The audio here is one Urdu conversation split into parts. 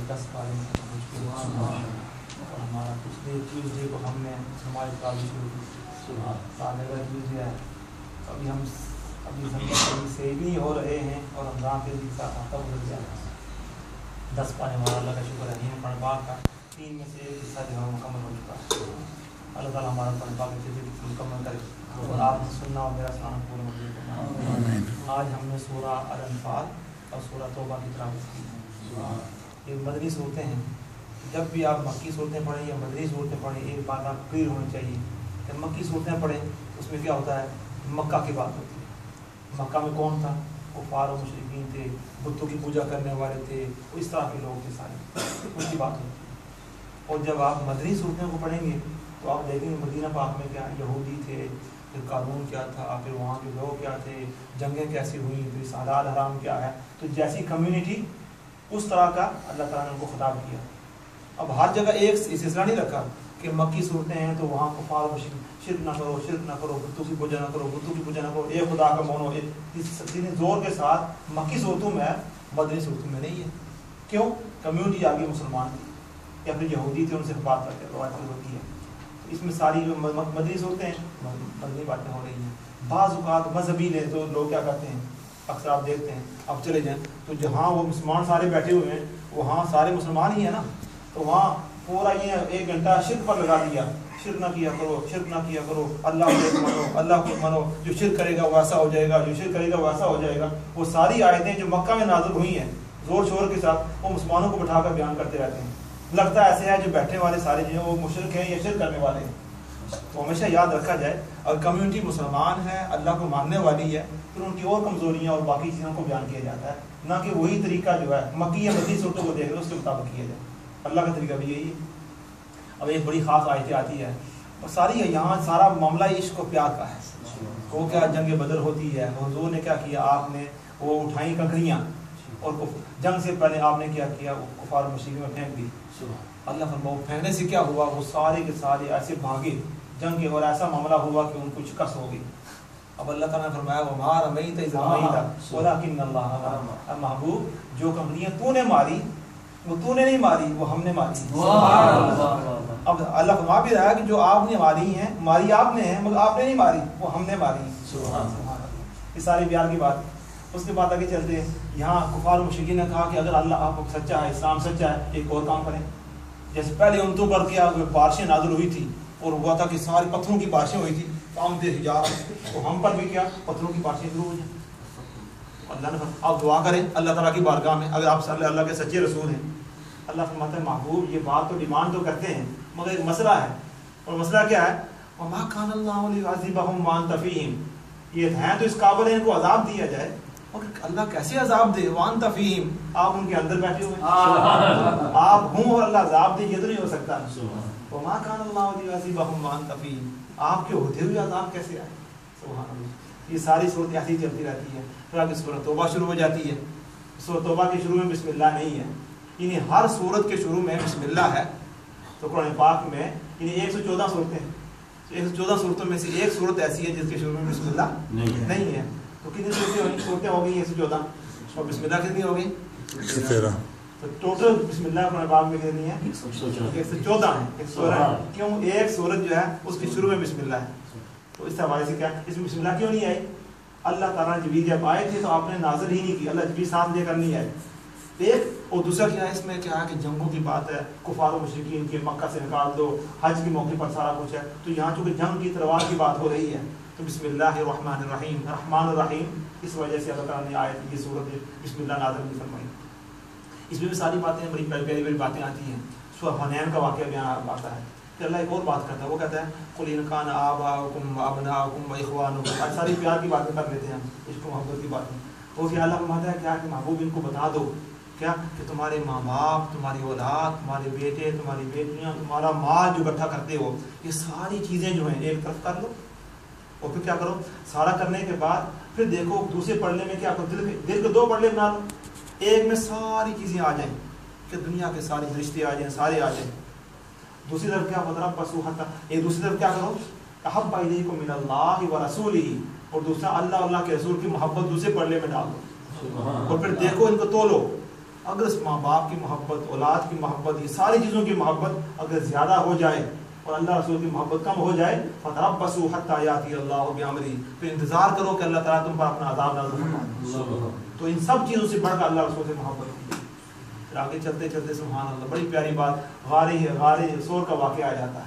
10 پارے ہو چکے ہیں اور ہمارا پچھلے ٹیوزڈے کو ہم نے ہماری تعلیم شروع کی سالے کا ٹیوزڈے ہے. ابھی ہم سے بھی ہو رہے ہیں اور رمضان کے بھی ساتھ ہفتہ گزر گیا. 10 پارے ہمارا اللہ کا شکر ہے ہم پڑھ پاک کا 3 میں سے ایک حصہ جو ہے مکمل ہو چکا ہے. اللہ تعالیٰ ہمارا پڑھ پاک کے مکمل کرے اور آپ نے سننا اور میرا سنانا پورا مجھے. آج ہم نے سورہ الانفال اور سورہ توبہ کی تلاوت کی ہے. یہ مدنی صورتیں ہیں. جب بھی آپ مکی صورتیں پڑھیں یا مدنی صورتیں پڑھیں ایک بات آپ کلیئر ہونی چاہیے. جب مکی صورتیں پڑھیں اس میں کیا ہوتا ہے مکہ کی بات ہوتی ہے. مکہ میں کون تھا؟ کفار و مشرکین تھے, بتوں کی پوجا کرنے والے تھے, اس طرح کے لوگ تھے سارے, اس کی بات ہوتی ہے. اور جب آپ مدنی صورتوں کو پڑھیں گے تو آپ دیکھیں گے مدینہ پاک میں کیا یہودی تھے, پھر قانون کیا تھا, پھر وہاں کے لوگ کیا تھے, جنگیں کیسی ہوئیں, پھر حلال حرام کیا ہے. تو جیسی کمیونٹی اس طرح کا اللہ تعالیٰ نے ان کو خطاب کیا. اب ہر جگہ ایک سلسلہ نہیں رکھا کہ مکی صورتیں ہیں تو وہاں کفار و شرک نہ کرو, شرک نہ کرو, بتوں کی پوجا نہ کرو, بتوں کی پوجا نہ کرو, ایک خدا کا مانو. زور کے ساتھ مکی صورتوں میں مدنی صورتوں میں نہیں ہے. کیوں؟ کمیونٹی آگے مسلمان تھی یا پھر یہودی تھے, ان سے بات کر کے روایت ہوتی ہے. اس میں ساری جو مدنی صورتیں ہیں مدنی باتیں ہو رہی ہیں. بعض اوقات مذہبی نے تو لوگ کیا کرتے ہیں, اکثر آپ دیکھتے ہیں, آپ چلے جائیں تو جہاں وہ مسلمان سارے بیٹھے ہوئے ہیں وہاں سارے مسلمان ہی ہیں نا, تو وہاں پورا یہ 1 گھنٹہ شرک پر لگا دیا. شرک نہ کیا کرو, شرک نہ کیا کرو, اللہ کو مانو, اللہ کو مانو, جو شرک کرے گا ویسا ہو جائے گا, جو شرک کرے گا ویسا ہو جائے گا. وہ ساری آیتیں جو مکہ میں نازل ہوئی ہیں زور شور کے ساتھ وہ مسلمانوں کو بٹھا کر بیان کرتے رہتے ہیں. لگتا ہے ایسے ہے جو بیٹھنے والے سارے جو ہیں وہ مشرک ہیں یا شرک کرنے والے ہیں. تو ہمیشہ یاد رکھا جائے اگر کمیونٹی مسلمان ہے, اللہ کو ماننے والی ہے, پھر ان کی اور کمزوریاں اور باقی چیزوں کو بیان کیا جاتا ہے, نہ کہ وہی طریقہ جو ہے مکی یا مدنی صورتوں کو دیکھ لو اس کے مطابق کیا جائے. اللہ کا طریقہ بھی یہی ہے. اب ایک بڑی خاص آیت آتی ہے اور ساری یہاں سارا معاملہ عشق و پیار کا ہے. وہ کیا جنگ بدر ہوتی ہے, حضور نے کیا کیا, آپ نے وہ اٹھائیں کنکریاں اور جنگ سے پہلے آپ نے کیا کیا, وہ کفار مشرکین میں پھینک دی. اللہ فرماؤ پھینکنے سے کیا ہوا, وہ سارے کے سارے ایسے بھاگے جنگ کے اور ایسا معاملہ ہوا کہ ان کو شکست ہو گئی. اب اللہ تعالیٰ نے فرمایا وما رمیت اذ رمیت ولکن اللہ رمی. محبوب جو کنکریاں تو نے ماری وہ تو نے نہیں ماری, وہ ہم نے ماری. اب اللہ فرما بھی رہا ہے کہ جو آپ نے ماری ہیں ماری آپ نے ہیں, مگر آپ نے نہیں ماری, وہ ہم نے ماری. یہ ساری بیان کی بات. اس کے بعد آگے چلتے ہیں. یہاں کفار مشرکین نے کہا کہ اگر اللہ آپ سچا ہے, اسلام سچا ہے, ایک اور کام کریں. جیسے پہلے ان پر کیا بارشیں نازل ہوئی تھی اور ہوا تھا کہ ساری پتھروں کی بارشیں ہوئی تھی, کام دے حجارہ, تو ہم پر بھی کیا پتھروں کی بارشیں شروع ہو جائیں. اللہ نے آپ دعا کریں اللہ تعالیٰ کی بارگاہ میں اگر آپ اللہ کے سچے رسول ہیں. اللہ فرماتا ہے محبوب یہ بات تو ڈیمانڈ تو کرتے ہیں مگر ایک مسئلہ ہے, اور مسئلہ کیا ہے, وما کان اللہ لیعذبہم وانت فیہم. یہ ہیں تو اس قابل ہے ان کو عذاب دیا جائے, مگر اللہ کیسے عذاب دے, وانت فیہم, آپ ان کے اندر بیٹھے ہوئے آپ ہوں اور اللہ عذاب دے, یہ تو نہیں ہو سکتا. وما کان اللہ لیعذبہم وانت فیہم, آپ کے ہوتے ہوئے عذاب کیسے آئے. سبحان اللہ. یہ ساری صورت ایسی چلتی رہتی ہے. پھر آگے سورۃ توبہ شروع ہو جاتی ہے. سورۃ توبہ کے شروع میں بسم اللہ نہیں ہے, یعنی ہر صورت کے شروع میں بسم اللہ ہے. تو قرآن پاک میں یعنی 114 صورتیں ہیں, 114 صورتوں میں سے ایک صورت ایسی ہے جس کے شروع میں بسم اللہ نہیں ہے. تو کتنی صورتیں ہو گئی 114, اور بسم اللہ کتنی ہو گئی 113. تو ٹوٹل بسم اللہ قرآن پاک میں کتنی ہے 114 ہے. 116 ہے. کیوں؟ ایک صورت جو ہے اس کے شروع میں بسم اللہ ہے. تو اس حوالے سے کیا اس میں بسم اللہ کیوں نہیں آئی؟ اللہ تعالیٰ جبریل جب آئے تھے تو آپ نے نازل ہی نہیں کی, اللہ جبریل ساتھ لے کر نہیں آئے. ایک اور دوسرا کیا ہے اس میں کیا ہے کہ جنگوں کی بات ہے, کفار و مشرکین کے مکہ سے نکال دو, حج کے موقع پر سارا کچھ ہے. تو یہاں چونکہ جنگ کی تلوار کی بات ہو رہی ہے تو بسم اللہ الرحمن الرحیم, رحمان الرحیم, اس وجہ سے اللہ تعالیٰ نے آیت یہ صورت بسم اللہ نازل نہیں فرمائی. اس میں بھی ساری باتیں بڑی پیاری پیاری باتیں آتی ہیں. سورہ حنین کا واقعہ بیان آتا ہے. پھر اللہ ایک اور بات کرتا ہے, وہ کہتا ہے قل ان کان آباؤکم وابناؤکم واخوانکم. آج ساری پیار کی باتیں کر لیتے ہیں ہم, عشق و محبت کی باتیں. وہ کہ اللہ فرماتا ہے کیا کہ محبوب ان کو بتا دو کیا کہ تمہارے ماں باپ, تمہاری اولاد, تمہارے بیٹے, تمہاری بیٹیاں, تمہارا مال جو اکٹھا کرتے ہو, یہ ساری چیزیں جو ہیں ایک طرف کر لو. اور پھر کیا کرو, سارا کرنے کے بعد پھر دیکھو دوسرے پڑھنے میں کیا کرو, دل کے 2 پڑھنے بنا لو. ایک میں ساری چیزیں آ جائیں کہ دنیا کے سارے رشتے آ جائیں, سارے آ جائیں. دوسری طرف کیا مطلب پسو حتا, ایک دوسری طرف کیا کرو احب الیکم من اللہ ورسولہ, اور دوسرا اللہ اللہ کے رسول کی محبت دوسرے پڑھنے میں ڈال دو. اور پھر دیکھو ان کو تولو, اگر اس ماں باپ کی محبت، اولاد کی محبت، یہ ساری چیزوں کی محبت اگر زیادہ ہو جائے اور اللہ رسول کی محبت کم ہو جائے، فتربصوا حتی یاتی اللہ بامرہ، تو انتظار کرو کہ اللہ تعالیٰ تم پر اپنا عذاب نازل فرمائے. تو ان سب چیزوں سے بڑھ کر اللہ رسول سے محبت کی. پھر آگے چلتے چلتے سبحان اللہ بڑی پیاری بات غار ثور کا واقعہ آ جاتا ہے.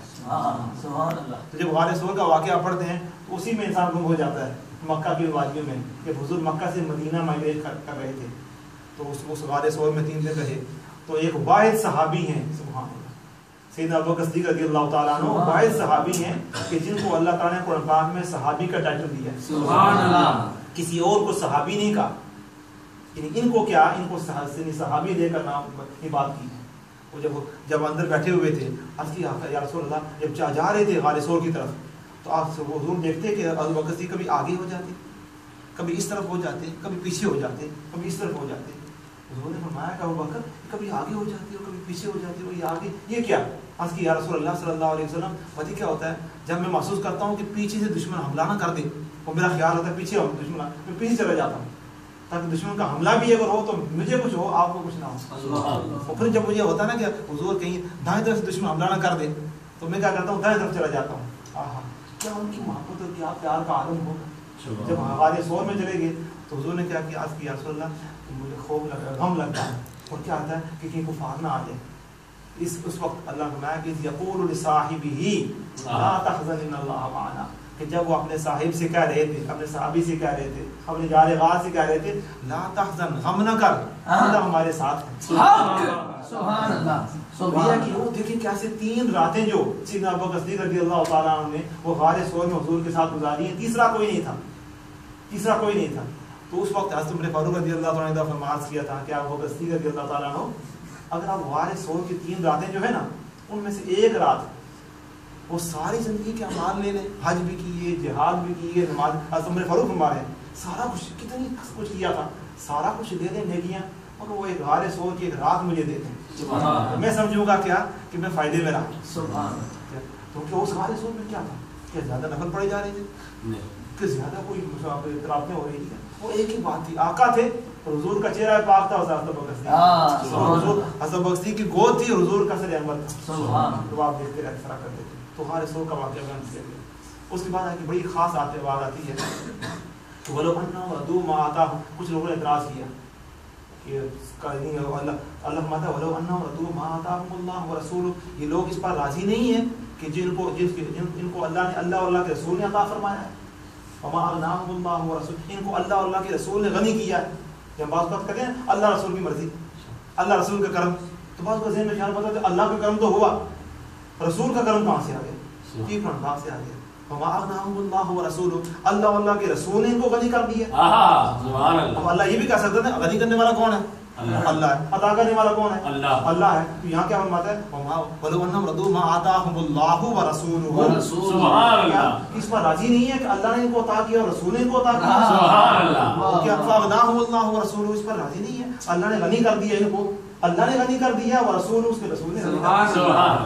سبحان اللہ. تو جب غار ثور کا واقعہ پڑھتے ہیں تو اسی میں انسان گم ہو جاتا ہے. مکہ کی وادیوں میں جب حضور مکہ سے مدینہ مائگریٹ کر رہے تھے تو اس غار ثور میں 3 دن رہے. تو ایک واحد صحابی ہیں سبحان اللہ سیدنا ابوبکر صدیق رضی اللہ تعالیٰ عنہ، واحد صحابی ہیں کہ جن کو اللہ تعالیٰ نے قرآن پاک میں صحابی کا ٹائٹل دیا ہے. سبحان اللہ. کسی اور کو صحابی نہیں کہا، یعنی ان کو کیا، ان کو صحابی دے کر نام کی بات کی ہے. وہ جب اندر بیٹھے ہوئے تھے عرض کی یا رسول اللہ، جب جا رہے تھے غار ثور کی طرف تو آپ حضور دیکھتے کہ ابوبکر صدیق کبھی آگے ہو جاتے، کبھی اس طرف ہو جاتے، کبھی پیچھے ہو جاتے، کبھی اس طرف ہو جاتے. حضور نے فرمایا کہ ابوبکر کبھی آگے ہو جاتی ہو، کبھی پیچھے ہو جاتی ہو، یہ آگے یہ کیا؟ عرض کی یا رسول اللہ صلی اللہ علیہ وسلم، پتہ کیا ہوتا ہے جب میں محسوس کرتا ہوں کہ پیچھے سے دشمن حملہ نہ کر دے، اور میرا خیال ہوتا ہے پیچھے دشمن، میں پیچھے چلا جاتا ہوں تاکہ دشمن کا حملہ بھی اگر ہو تو مجھے کچھ ہو، آپ کو کچھ نہ ہو. اور پھر جب مجھے ہوتا ہے نا کہ حضور کہیں دائیں طرف سے دشمن حملہ نہ کر دے تو میں کیا کرتا ہوں دائیں طرف چلا جاتا ہوں. کیا ان کی محبت اور کیا پیار کا عالم ہوگا. جب غار ثور میں چلے گئے تو حضور نے کیا کیا، عرض کیا رسول اللہ مجھے خوف لگا، غم لگتا ہے، اور کیا آتا ہے کہ کہیں کفار نہ آ جائے. اس وقت اللہ نے فرمایا کہ یقول لصاحبہ لا تحزن ان اللہ معنا، کہ جب وہ اپنے صاحب سے کہہ رہے تھے، اپنے صحابی سے کہہ رہے تھے، اپنے جار غار سے کہہ رہے تھے لا تحزن، غم نہ کر، اللہ ہمارے ساتھ ہے. سبحان اللہ. کہ وہ دیکھیں کیسے 3 راتیں جو سیدنا ابوبکر صدیق رضی اللہ تعالیٰ عنہ نے وہ غار ثور میں حضور کے ساتھ گزاری ہیں، تیسرا کوئی نہیں تھا. تو اس وقت حضرت عمر فاروق رضی اللہ تعالیٰ عنہ نے فرمایا کیا تھا کہ ابوبکر صدیق رضی اللہ تعالیٰ عنہ اگر آپ غار ثور کی 3 راتیں جو ہے نا ان میں سے ایک رات وہ ساری زندگی کے اعمال لے لیں، حج بھی کیے، جہاد بھی کیے، نماز، حضرت عمر فاروق فرما رہے ہیں سارا کچھ، کتنی کچھ کیا تھا، سارا کچھ دے دیں نیکیاں، مگر وہ ایک غار ثور کی ایک رات مجھے دے دیں، میں سمجھوں گا کیا کہ میں فائدے میں رہا. کیونکہ اس غار ثور میں کیا تھا، کیا زیادہ نفل پڑے جا رہے تھے کہ زیادہ کوئی تراوتیں ہو رہی تھیں. وہ ایک ہی بات تھی، آقا تھے حضور کا چہرہ پاک تھا، حضرت ابوبکر صدیق کی گود تھی، حضور کا سر انور تھا. تو آپ دیکھتے رہتے فرا کرتے تھے. تو غار ثور کا واقعہ بیان کیا گیا. اس کے بعد ایک بڑی خاص بات آتی ہے کہ ولو انہم رضوا ما آتاہم، کچھ لوگوں نے اعتراض کیا کہ اللہ فرماتا ہے ولو انہم رضوا ما آتاہم اللہ ورسولہ، یہ لوگ اس پر راضی نہیں ہیں کہ جن کو اللہ اور اللہ کے رسول نے عطا فرمایا ہے. وما اغناہم اللہ ورسولہ، ان کو اللہ اور اللہ کے رسول نے غنی کیا ہے. جب بعض بات کرتے ہیں اللہ رسول کی مرضی، اللہ رسول کا کرم، تو بعض کا ذہن میں خیال بتا ہے اللہ کا کرم تو ہوا، رسول کا کرم کہاں سے آ گیا؟ یہ قرآن پاک سے آ گیا. وما اغناہم اللہ ورسولہ، اللہ اور اللہ کے رسول نے ان کو غنی کر دیا. سبحان اللہ. اب اللہ یہ بھی کہہ سکتا ہے غنی کرنے والا کون ہے؟ اللہ ہے. عطا کرنے والا کون ہے؟ اللہ ہے. تو یہاں کیا فرماتا ہے ولو انہم رضوا ما آتاہم اللہ ورسولہ، سبحان اللہ. اس پر راضی نہیں ہے کہ اللہ نے ان کو عطا کیا اور رسول نے ان کو عطا کیا. سبحان اللہ. کیا فاغناہم اللہ ورسولہ، اس پر راضی نہیں ہے، اللہ نے غنی کر دیا ان کو، اللہ نے غنی کر دیا، ورسول اس کے رسول نے غنی کر دیا.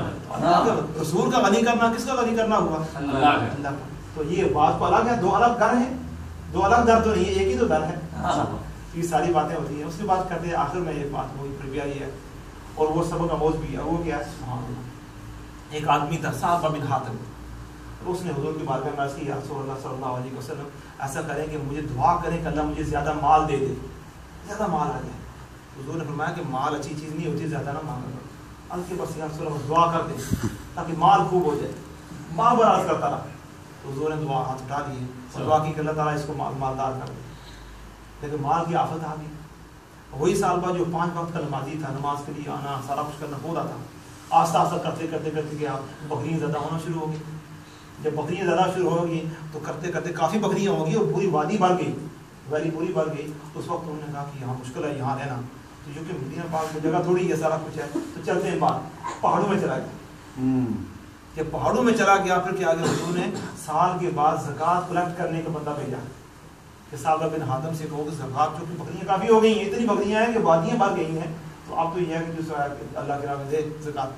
رسول کا غنی کرنا کس کا غنی کرنا ہوا؟ اللہ کا. تو یہ بات کو الگ ہے، 2 الگ در ہیں، 2 الگ در تو نہیں ہے، ایک ہی تو در ہے. یہ ساری باتیں ہوتی ہیں. اس کے بعد کرتے ہیں آخر میں ایک بات وہی پھر بھی ہے اور وہ سبق آموز بھی ہے. وہ کیا ہے، ایک آدمی تھا صعب بن حاتم، اور اس نے حضور کی بارگاہ میں عرض کی یا رسول اللہ صلی اللہ علیہ وسلم ایسا کریں کہ مجھے دعا کریں کہ اللہ مجھے زیادہ مال دے دے، زیادہ مال آ جائے. حضور نے فرمایا کہ مال اچھی چیز نہیں ہوتی، زیادہ نہ مانگا کرو، اللہ کے بس یا رسول اللہ دعا کر دیں تاکہ مال خوب ہو جائے. ماں براز کرتا رہا. تو حضور نے دعا ہاتھ اٹھا دیے اور دعا کی کہ اللہ تعالیٰ اس کو مالدار کر دے. لیکن مال کی آفت آ گئی. وہی سال بعد جو 5 وقت کا نمازی تھا، نماز کے لیے آنا سارا کچھ کرنا ہو رہا تھا، آہستہ آہستہ کرتے کرتے کرتے کہ بکریاں زیادہ ہونا شروع ہو گئی. جب بکریاں زیادہ شروع ہو گئی تو کرتے کرتے کافی بکریاں ہو گئی اور پوری وادی بھر گئی، ویلی پوری بھر گئی. اس وقت انہوں نے کہا کہ یہاں مشکل ہے یہاں رہنا. تو جو کہ مدینہ پاک میں جگہ تھوڑی ہے، سارا کچھ ہے، تو چلتے ہیں بعد پہاڑوں میں چلا گیا. جب پہاڑوں میں چلا گیا پھر کیا گیا، حضور نے سال کے بعد زکوٰۃ کلیکٹ کرنے کا بندہ بھیجا کہ صعب بن حاتم سے کہو کہ زکوٰۃ، چونکہ بکریاں کافی ہو گئی ہیں، اتنی بکریاں ہیں کہ وادیاں بھر گئی ہیں، تو اب تو یہ ہے کہ جو اللہ کے راہ میں دے زکوٰۃ.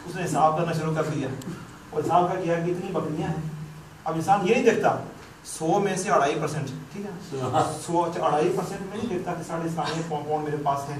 اس نے حساب کرنا شروع کر دیا اور حساب کا کیا کہ اتنی بکریاں ہیں. اب انسان یہ نہیں دیکھتا 100 میں سے 2.5%، ٹھیک ہے 100 2.5% میں نہیں دیکھتا کہ 7.5 پاؤنڈ میرے پاس ہیں.